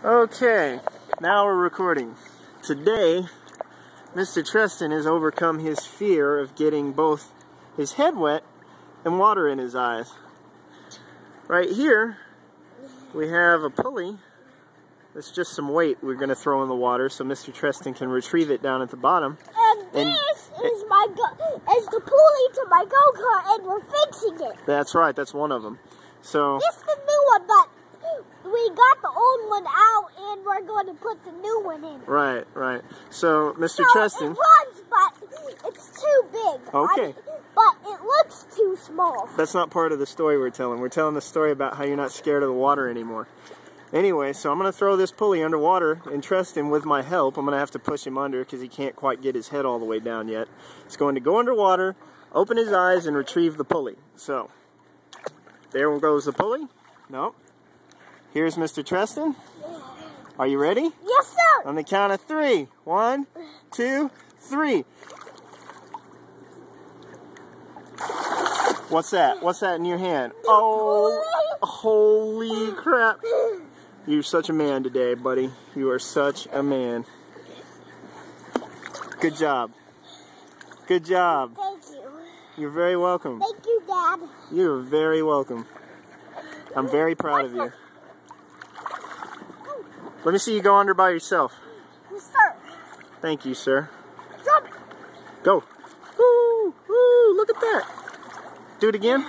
Okay, now we're recording. Today, Mr. Treston has overcome his fear of getting both his head wet and water in his eyes. Right here, we have a pulley. It's just some weight we're going to throw in the water so Mr. Treston can retrieve it down at the bottom. And this is the pulley to my go-kart, and we're fixing it. That's right, that's one of them. So this is the new one, but we got the old one out, and we're going to put the new one in. Right. So, Mr. Treston... it runs, but it's too big. Okay. But it looks too small. That's not part of the story we're telling. We're telling the story about how you're not scared of the water anymore. Anyway, so I'm going to throw this pulley underwater, and Treston, with my help, I'm going to have to push him under because he can't quite get his head all the way down yet. He's going to go underwater, open his eyes, and retrieve the pulley. So, there goes the pulley. No. Here's Mr. Treston. Are you ready? Yes, sir. On the count of 3. 1, 2, 3. What's that? What's that in your hand? Oh, holy crap. You're such a man today, buddy. You are such a man. Good job. Good job. Thank you. You're very welcome. Thank you, Dad. You're very welcome. I'm very proud of you. Let me see you go under by yourself. Yes, sir. Thank you, sir. Jump. Go. Woo, woo, look at that. Do it again.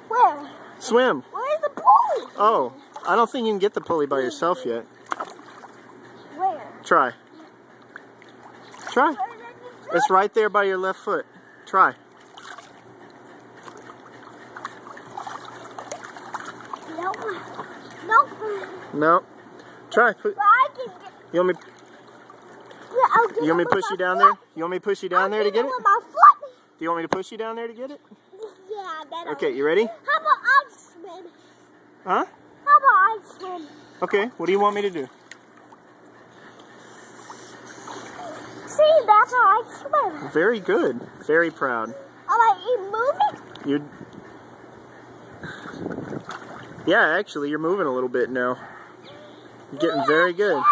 Where? Swim. Where's the pulley? Oh, I don't think you can get the pulley by yourself yet. Where? Try. Try. It's right there by your left foot. Try. Nope. Nope. No. Try. You want me? You want me to push you down there? You want me to push you down there to get it? With my foot. Do you want me to push you down there to get it? Yeah, that. Okay, you ready? How about I swim? Huh? How about I swim? Okay, what do you want me to do? See, that's how I swim. Very good. Very proud. Am I moving? Yeah, actually, you're moving a little bit now. You're getting very good.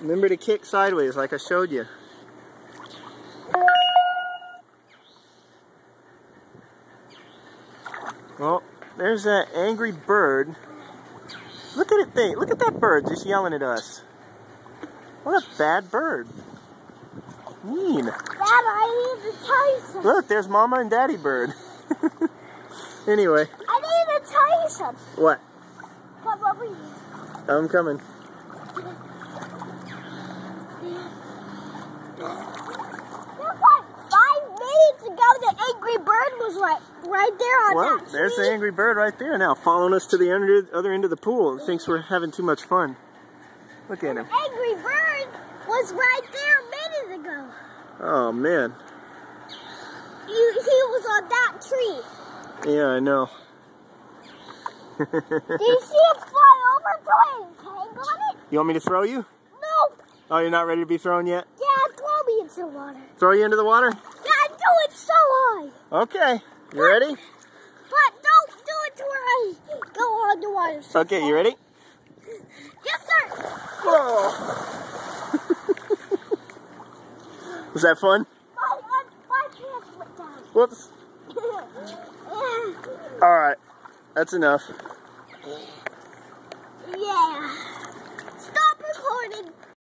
Remember to kick sideways like I showed you. Well, there's that angry bird. Look at it, look at that bird just yelling at us. What a bad bird. Mean. Dad, I need to tell you something. Look, there's Mama and Daddy bird. Anyway. I need to tell you something. What? Come over here. I'm coming. Just like 5 minutes ago, the angry bird was right there on that tree. There's the angry bird right there now, following us to the other end of the pool. It thinks we're having too much fun. Look at him. The angry bird was right there a minute ago. Oh, man. He was on that tree. Yeah, I know. Do you see him fly over to it and hang on it? You want me to throw you? No. Oh, you're not ready to be thrown yet? Yeah, throw me into the water. Throw you into the water? Yeah, do it so high. Okay. You ready? But don't do it to where I go underwater. So okay, you ready? Yes, sir. Whoa. Was that fun? My pants went down. Whoops. All right. That's enough. Yeah.